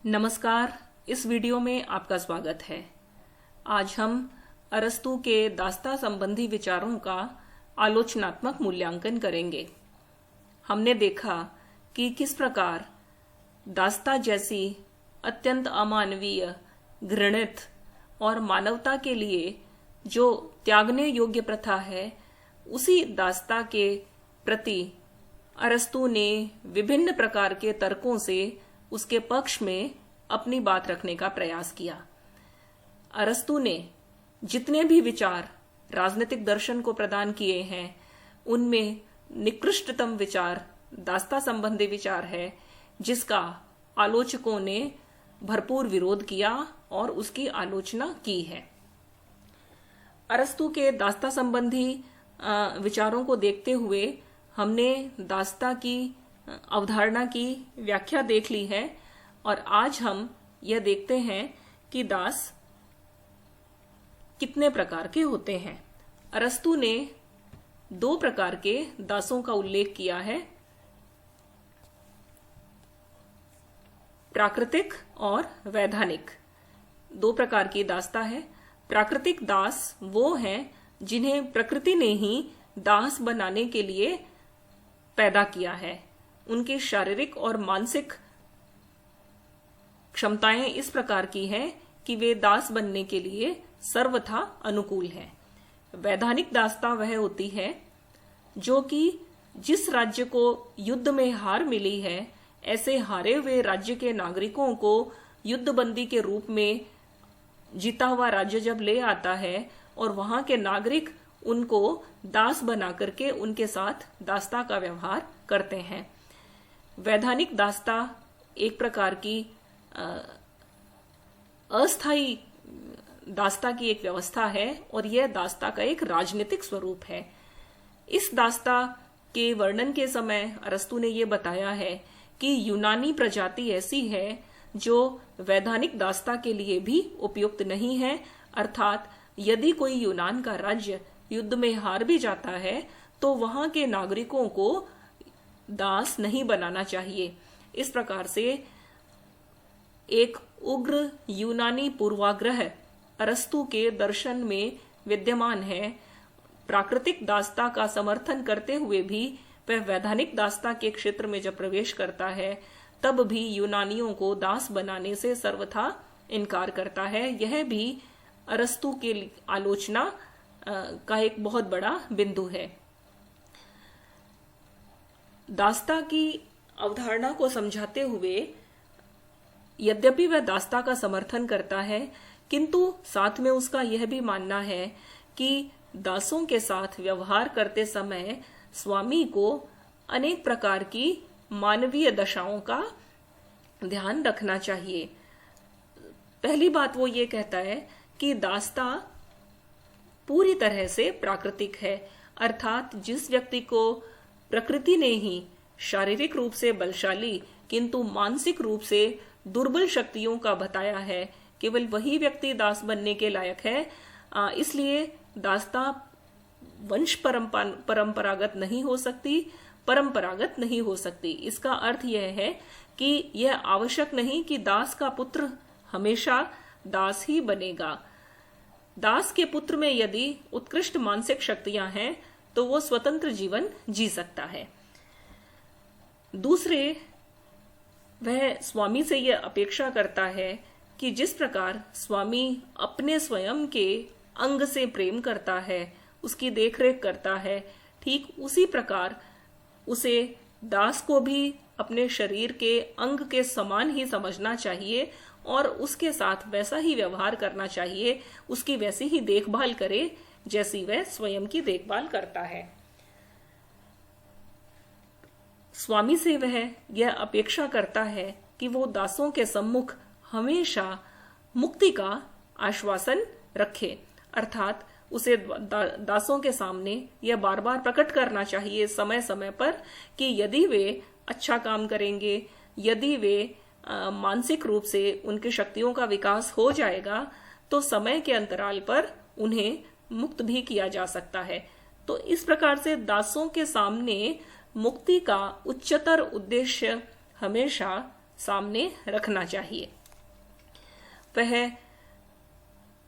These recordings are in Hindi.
नमस्कार। इस वीडियो में आपका स्वागत है। आज हम अरस्तू के दास्ता संबंधी विचारों का आलोचनात्मक मूल्यांकन करेंगे। हमने देखा कि किस प्रकार दास्ता जैसी अत्यंत अमानवीय, घृणित और मानवता के लिए जो त्यागने योग्य प्रथा है, उसी दास्ता के प्रति अरस्तू ने विभिन्न प्रकार के तर्कों से उसके पक्ष में अपनी बात रखने का प्रयास किया। अरस्तू ने जितने भी विचार राजनीतिक दर्शन को प्रदान किए हैं, उनमें निकृष्टतम विचार दास्ता संबंधी विचार है, जिसका आलोचकों ने भरपूर विरोध किया और उसकी आलोचना की है। अरस्तू के दास्ता संबंधी विचारों को देखते हुए हमने दास्ता की अवधारणा की व्याख्या देख ली है और आज हम यह देखते हैं कि दास कितने प्रकार के होते हैं। अरस्तू ने दो प्रकार के दासों का उल्लेख किया है, प्राकृतिक और वैधानिक। दो प्रकार की दास्ता है। प्राकृतिक दास वो हैं जिन्हें प्रकृति ने ही दास बनाने के लिए पैदा किया है। उनकी शारीरिक और मानसिक क्षमताएं इस प्रकार की हैं कि वे दास बनने के लिए सर्वथा अनुकूल हैं। वैधानिक दास्ता वह होती है जो कि जिस राज्य को युद्ध में हार मिली है, ऐसे हारे हुए राज्य के नागरिकों को युद्धबंदी के रूप में जीता हुआ राज्य जब ले आता है और वहां के नागरिक उनको दास बना करके उनके साथ दास्ता का व्यवहार करते हैं। वैधानिक दास्ता एक प्रकार की अस्थायी दास्ता की एक व्यवस्था है और यह दास्ता का एक राजनीतिक स्वरूप है। इस दास्ता के वर्णन के समय अरस्तू ने यह बताया है कि यूनानी प्रजाति ऐसी है जो वैधानिक दास्ता के लिए भी उपयुक्त नहीं है। अर्थात यदि कोई यूनान का राज्य युद्ध में हार भी जाता है तो वहां के नागरिकों को दास नहीं बनाना चाहिए। इस प्रकार से एक उग्र यूनानी पूर्वाग्रह अरस्तू के दर्शन में विद्यमान है। प्राकृतिक दास्ता का समर्थन करते हुए भी वह वैधानिक दास्ता के क्षेत्र में जब प्रवेश करता है, तब भी यूनानियों को दास बनाने से सर्वथा इनकार करता है। यह भी अरस्तू के आलोचना का एक बहुत बड़ा बिंदु है। दास्ता की अवधारणा को समझाते हुए यद्यपि वह दास्ता का समर्थन करता है, किंतु साथ में उसका यह भी मानना है कि दासों के साथ व्यवहार करते समय स्वामी को अनेक प्रकार की मानवीय दशाओं का ध्यान रखना चाहिए। पहली बात वो ये कहता है कि दास्ता पूरी तरह से प्राकृतिक है, अर्थात जिस व्यक्ति को प्रकृति ने ही शारीरिक रूप से बलशाली किंतु मानसिक रूप से दुर्बल शक्तियों का बताया है, केवल वही व्यक्ति दास बनने के लायक है। इसलिए दास्ता वंश परंपरागत नहीं हो सकती, परंपरागत नहीं हो सकती। इसका अर्थ यह है कि यह आवश्यक नहीं कि दास का पुत्र हमेशा दास ही बनेगा। दास के पुत्र में यदि उत्कृष्ट मानसिक शक्तियां हैं तो वो स्वतंत्र जीवन जी सकता है। दूसरे, वह स्वामी से यह अपेक्षा करता है कि जिस प्रकार स्वामी अपने स्वयं के अंग से प्रेम करता है, उसकी देखरेख करता है, ठीक उसी प्रकार उसे दास को भी अपने शरीर के अंग के समान ही समझना चाहिए और उसके साथ वैसा ही व्यवहार करना चाहिए, उसकी वैसी ही देखभाल करे जैसी वह स्वयं की देखभाल करता है। स्वामी से वह यह अपेक्षा करता है कि वो दासों के सम्मुख हमेशा मुक्ति का आश्वासन रखे, अर्थात उसे दासों के सामने यह बार बार प्रकट करना चाहिए समय समय पर कि यदि वे अच्छा काम करेंगे, यदि वे मानसिक रूप से उनकी शक्तियों का विकास हो जाएगा, तो समय के अंतराल पर उन्हें मुक्त भी किया जा सकता है। तो इस प्रकार से दासों के सामने मुक्ति का उच्चतर उद्देश्य हमेशा सामने रखना चाहिए। वह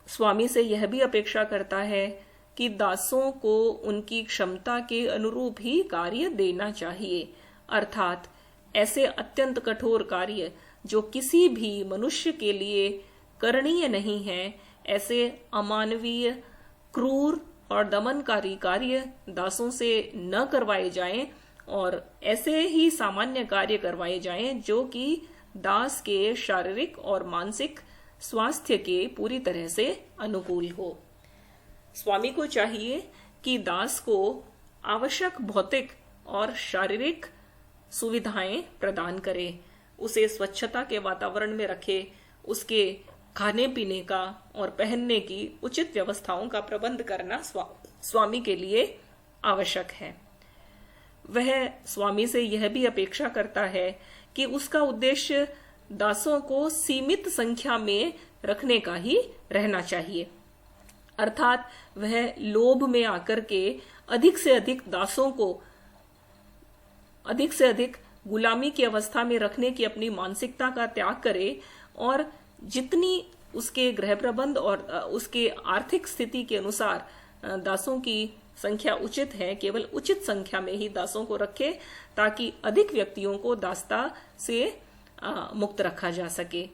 स्वामी से यह भी अपेक्षा करता है कि दासों को उनकी क्षमता के अनुरूप ही कार्य देना चाहिए, अर्थात ऐसे अत्यंत कठोर कार्य जो किसी भी मनुष्य के लिए करणीय नहीं है, ऐसे अमानवीय, क्रूर और दमनकारी कार्य दासों से न करवाए जाएं और ऐसे ही सामान्य कार्य करवाए जाएं जो कि दास के शारीरिक और मानसिक स्वास्थ्य के पूरी तरह से अनुकूल हो। स्वामी को चाहिए कि दास को आवश्यक भौतिक और शारीरिक सुविधाएं प्रदान करे, उसे स्वच्छता के वातावरण में रखे, उसके खाने पीने का और पहनने की उचित व्यवस्थाओं का प्रबंध करना स्वामी के लिए आवश्यक है। वह स्वामी से यह भी अपेक्षा करता है कि उसका उद्देश्य दासों को सीमित संख्या में रखने का ही रहना चाहिए, अर्थात वह लोभ में आकर के अधिक से अधिक दासों को अधिक से अधिक गुलामी की अवस्था में रखने की अपनी मानसिकता का त्याग करे और जितनी उसके गृह प्रबंध और उसके आर्थिक स्थिति के अनुसार दासों की संख्या उचित है, केवल उचित संख्या में ही दासों को रखे ताकि अधिक व्यक्तियों को दासता से मुक्त रखा जा सके।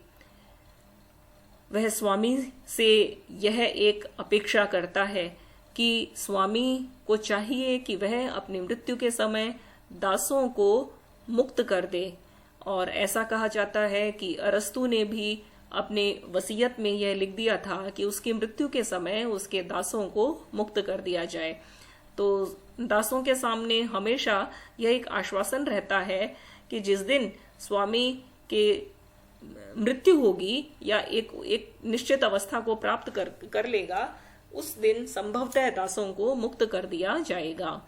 वह स्वामी से यह एक अपेक्षा करता है कि स्वामी को चाहिए कि वह अपनी मृत्यु के समय दासों को मुक्त कर दे, और ऐसा कहा जाता है कि अरस्तु ने भी अपने वसीयत में यह लिख दिया था कि उसकी मृत्यु के समय उसके दासों को मुक्त कर दिया जाए। तो दासों के सामने हमेशा यह एक आश्वासन रहता है कि जिस दिन स्वामी के मृत्यु होगी या एक निश्चित अवस्था को प्राप्त कर लेगा, उस दिन संभवतः दासों को मुक्त कर दिया जाएगा।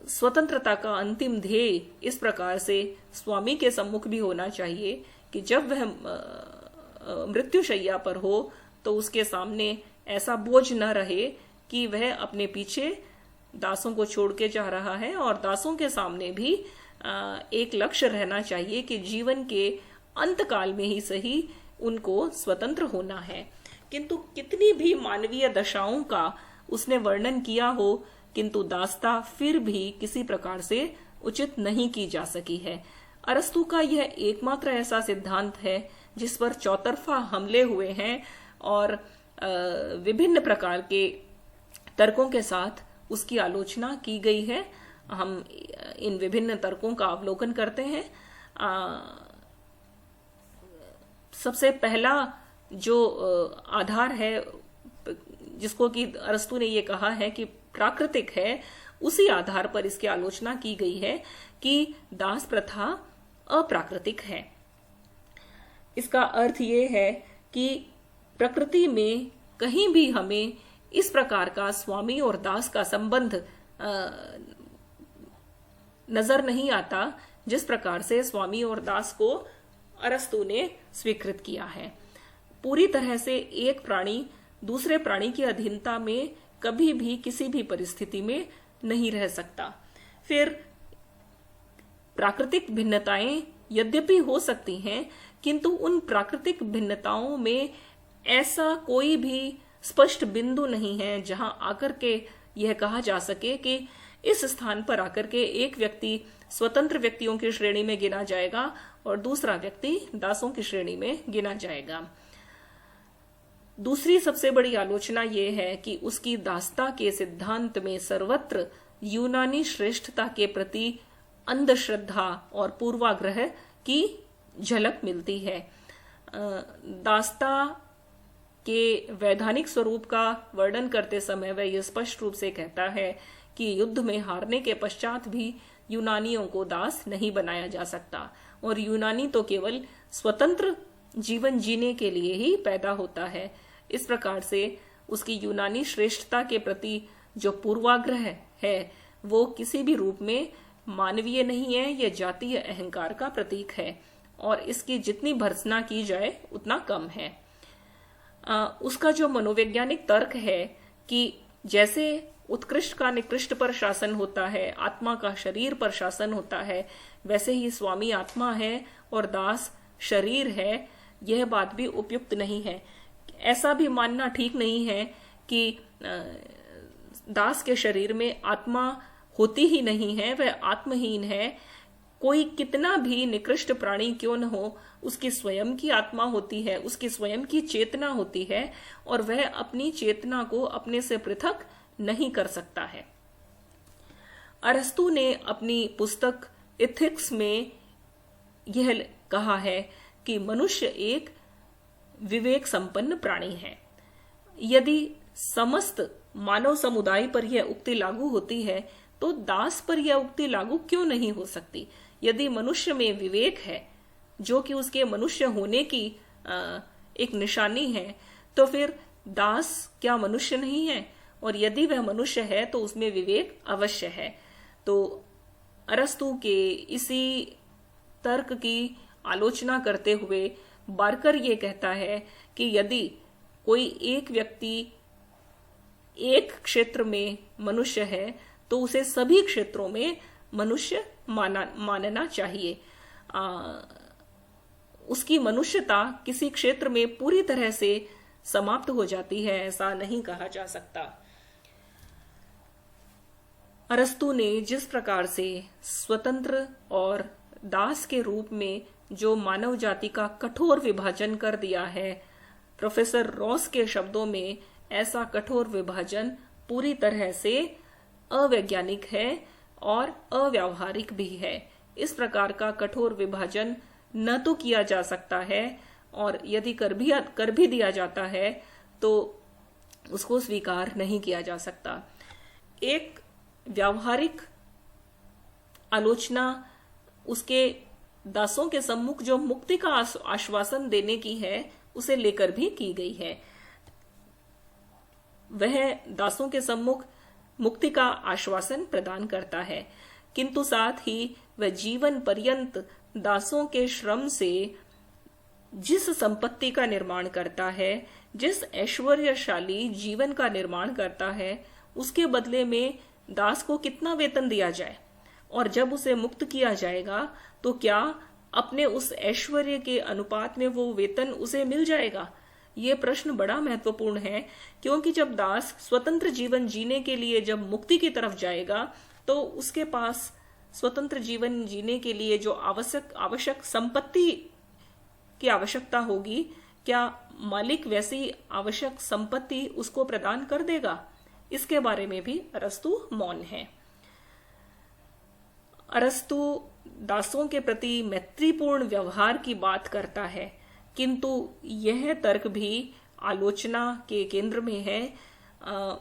स्वतंत्रता का अंतिम ध्येय इस प्रकार से स्वामी के सम्मुख भी होना चाहिए कि जब वह मृत्युशैया पर हो तो उसके सामने ऐसा बोझ न रहे कि वह अपने पीछे दासों को छोड़ के जा रहा है, और दासों के सामने भी एक लक्ष्य रहना चाहिए कि जीवन के अंत काल में ही सही उनको स्वतंत्र होना है। किंतु कितनी भी मानवीय दशाओं का उसने वर्णन किया हो, किंतु दासता फिर भी किसी प्रकार से उचित नहीं की जा सकी है। अरस्तु का यह एकमात्र ऐसा सिद्धांत है जिस पर चौतरफा हमले हुए हैं और विभिन्न प्रकार के तर्कों के साथ उसकी आलोचना की गई है। हम इन विभिन्न तर्कों का अवलोकन करते हैं। सबसे पहला जो आधार है जिसको कि अरस्तु ने ये कहा है कि प्राकृतिक है, उसी आधार पर इसकी आलोचना की गई है कि दास प्रथा अप्राकृतिक है। इसका अर्थ ये है कि प्रकृति में कहीं भी हमें इस प्रकार का स्वामी और दास का संबंध नजर नहीं आता जिस प्रकार से स्वामी और दास को अरस्तु ने स्वीकृत किया है। पूरी तरह से एक प्राणी दूसरे प्राणी की अधीनता में कभी भी किसी भी परिस्थिति में नहीं रह सकता। फिर प्राकृतिक भिन्नताएं यद्यपि हो सकती हैं, किंतु उन प्राकृतिक भिन्नताओं में ऐसा कोई भी स्पष्ट बिंदु नहीं है जहां आकर के यह कहा जा सके कि इस स्थान पर आकर के एक व्यक्ति स्वतंत्र व्यक्तियों की श्रेणी में गिना जाएगा और दूसरा व्यक्ति दासों की श्रेणी में गिना जाएगा। दूसरी सबसे बड़ी आलोचना यह है कि उसकी दासता के सिद्धांत में सर्वत्र यूनानी श्रेष्ठता के प्रति अंधश्रद्धा और पूर्वाग्रह की झलक मिलती है। दासता के वैधानिक स्वरूप का वर्णन करते समय वह यह स्पष्ट रूप से कहता है कि युद्ध में हारने के पश्चात भी यूनानियों को दास नहीं बनाया जा सकता, और यूनानी तो केवल स्वतंत्र जीवन जीने के लिए ही पैदा होता है। इस प्रकार से उसकी यूनानी श्रेष्ठता के प्रति जो पूर्वाग्रह है वो किसी भी रूप में मानवीय नहीं है, यह जातीय अहंकार का प्रतीक है और इसकी जितनी भर्त्सना की जाए उतना कम है। उसका जो मनोवैज्ञानिक तर्क है कि जैसे उत्कृष्ट का निकृष्ट पर शासन होता है, आत्मा का शरीर पर शासन होता है, वैसे ही स्वामी आत्मा है और दास शरीर है, यह बात भी उपयुक्त नहीं है। ऐसा भी मानना ठीक नहीं है कि दास के शरीर में आत्मा होती ही नहीं है, वह आत्महीन है। कोई कितना भी निकृष्ट प्राणी क्यों न हो, उसकी स्वयं की आत्मा होती है, उसकी स्वयं की चेतना होती है, और वह अपनी चेतना को अपने से पृथक नहीं कर सकता है। अरस्तु ने अपनी पुस्तक इथिक्स में यह कहा है कि मनुष्य एक विवेक संपन्न प्राणी है। यदि समस्त मानव समुदाय पर यह उक्ति लागू होती है तो दास पर यह उक्ति लागू क्यों नहीं हो सकती? यदि मनुष्य में विवेक है, जो कि उसके मनुष्य होने की एक निशानी है, तो फिर दास क्या मनुष्य नहीं है? और यदि वह मनुष्य है तो उसमें विवेक अवश्य है। तो अरस्तु के इसी तर्क की आलोचना करते हुए बार्कर ये कहता है कि यदि कोई एक व्यक्ति एक क्षेत्र में मनुष्य है तो उसे सभी क्षेत्रों में मनुष्य मानना चाहिए। उसकी मनुष्यता किसी क्षेत्र में पूरी तरह से समाप्त हो जाती है, ऐसा नहीं कहा जा सकता। अरस्तु ने जिस प्रकार से स्वतंत्र और दास के रूप में जो मानव जाति का कठोर विभाजन कर दिया है, प्रोफेसर रॉस के शब्दों में ऐसा कठोर विभाजन पूरी तरह से अवैज्ञानिक है और अव्यावहारिक भी है। इस प्रकार का कठोर विभाजन न तो किया जा सकता है, और यदि कर भी दिया जाता है तो उसको स्वीकार नहीं किया जा सकता। एक व्यावहारिक आलोचना उसके दासों के सम्मुख जो मुक्ति का आश्वासन देने की है, उसे लेकर भी की गई है। वह दासों के सम्मुख मुक्ति का आश्वासन प्रदान करता है, किंतु साथ ही वह जीवन पर्यंत दासों के श्रम से जिस संपत्ति का निर्माण करता है, जिस ऐश्वर्यशाली जीवन का निर्माण करता है, उसके बदले में दास को कितना वेतन दिया जाए, और जब उसे मुक्त किया जाएगा तो क्या अपने उस ऐश्वर्य के अनुपात में वो वेतन उसे मिल जाएगा? ये प्रश्न बड़ा महत्वपूर्ण है, क्योंकि जब दास स्वतंत्र जीवन जीने के लिए जब मुक्ति की तरफ जाएगा तो उसके पास स्वतंत्र जीवन जीने के लिए जो आवश्यक संपत्ति की आवश्यकता होगी, क्या मालिक वैसी आवश्यक संपत्ति उसको प्रदान कर देगा? इसके बारे में भी अरस्तु मौन है। अरस्तु दासों के प्रति मैत्रीपूर्ण व्यवहार की बात करता है, किंतु यह तर्क भी आलोचना के केंद्र में है।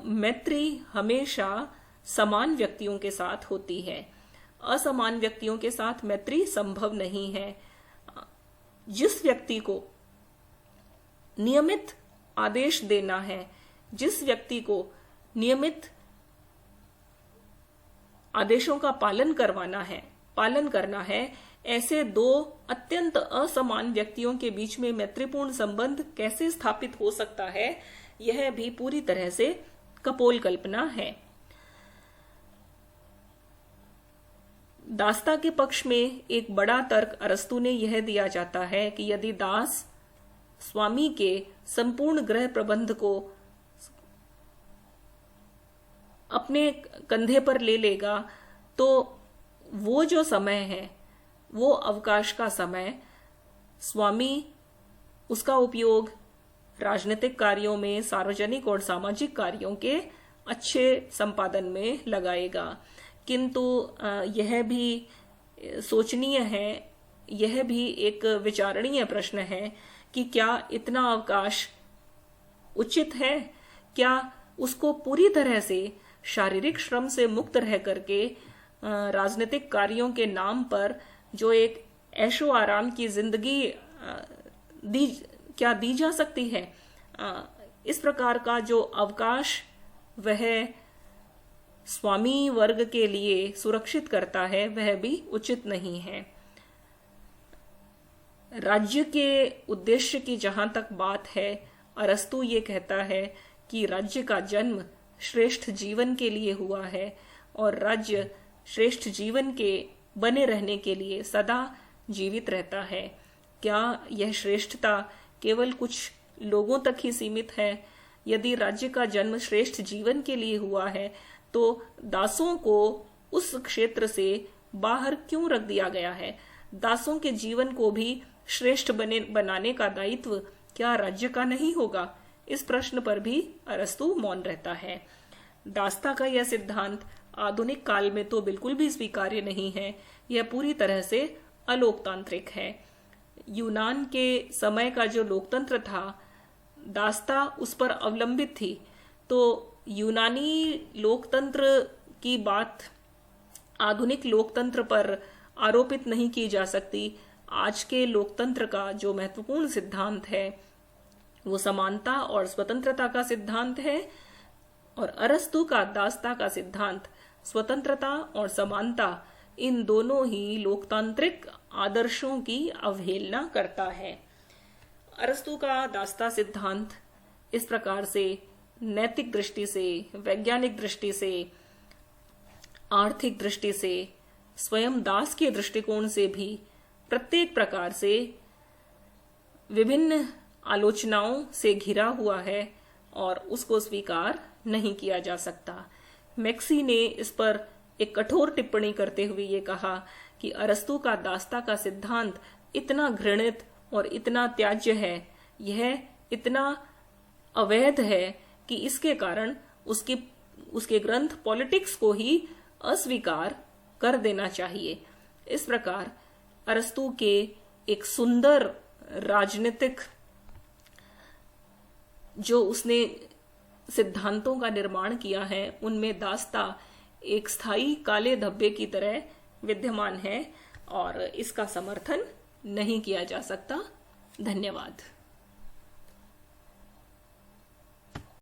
मैत्री हमेशा समान व्यक्तियों के साथ होती है, असमान व्यक्तियों के साथ मैत्री संभव नहीं है। जिस व्यक्ति को नियमित आदेश देना है, जिस व्यक्ति को नियमित आदेशों का पालन करना है, ऐसे दो अत्यंत असमान व्यक्तियों के बीच में मैत्रीपूर्ण संबंध कैसे स्थापित हो सकता है? यह भी पूरी तरह से कपोल कल्पना है। दासता के पक्ष में एक बड़ा तर्क अरस्तु ने यह दिया जाता है कि यदि दास स्वामी के संपूर्ण गृह प्रबंध को अपने कंधे पर ले लेगा तो वो जो समय है, वो अवकाश का समय, स्वामी उसका उपयोग राजनीतिक कार्यों में, सार्वजनिक और सामाजिक कार्यों के अच्छे संपादन में लगाएगा। किंतु यह भी सोचनीय है, यह भी एक विचारणीय प्रश्न है कि क्या इतना अवकाश उचित है? क्या उसको पूरी तरह से शारीरिक श्रम से मुक्त रह करके राजनीतिक कार्यों के नाम पर जो एक ऐशो आराम की जिंदगी दी जा सकती है? इस प्रकार का जो अवकाश वह स्वामी वर्ग के लिए सुरक्षित करता है, वह भी उचित नहीं है। राज्य के उद्देश्य की जहां तक बात है, अरस्तु ये कहता है कि राज्य का जन्म श्रेष्ठ जीवन के लिए हुआ है और राज्य श्रेष्ठ जीवन के बने रहने के लिए सदा जीवित रहता है। क्या यह श्रेष्ठता केवल कुछ लोगों तक ही सीमित है? यदि राज्य का जन्म श्रेष्ठ जीवन के लिए हुआ है तो दासों को उस क्षेत्र से बाहर क्यों रख दिया गया है? दासों के जीवन को भी श्रेष्ठ बनाने का दायित्व क्या राज्य का नहीं होगा? इस प्रश्न पर भी अरस्तु मौन रहता है। दासता का यह सिद्धांत आधुनिक काल में तो बिल्कुल भी स्वीकार्य नहीं है। यह पूरी तरह से अलोकतांत्रिक है। यूनान के समय का जो लोकतंत्र था, दासता उस पर अवलंबित थी। तो यूनानी लोकतंत्र की बात आधुनिक लोकतंत्र पर आरोपित नहीं की जा सकती। आज के लोकतंत्र का जो महत्वपूर्ण सिद्धांत है वो समानता और स्वतंत्रता का सिद्धांत है, और अरस्तु का दासता का सिद्धांत स्वतंत्रता और समानता, इन दोनों ही लोकतांत्रिक आदर्शों की अवहेलना करता है। अरस्तु का दासता सिद्धांत इस प्रकार से नैतिक दृष्टि से, वैज्ञानिक दृष्टि से, आर्थिक दृष्टि से, स्वयं दास के दृष्टिकोण से भी प्रत्येक प्रकार से विभिन्न आलोचनाओं से घिरा हुआ है और उसको स्वीकार नहीं किया जा सकता। मैक्सी ने इस पर एक कठोर टिप्पणी करते हुए ये कहा कि अरस्तु का दासता का सिद्धांत इतना घृणित और इतना त्याज्य है, यह इतना अवैध है कि इसके कारण उसके ग्रंथ पॉलिटिक्स को ही अस्वीकार कर देना चाहिए। इस प्रकार अरस्तु के एक सुंदर राजनीतिक जो उसने सिद्धांतों का निर्माण किया है, उनमें दासता एक स्थायी काले धब्बे की तरह विद्यमान है और इसका समर्थन नहीं किया जा सकता। धन्यवाद।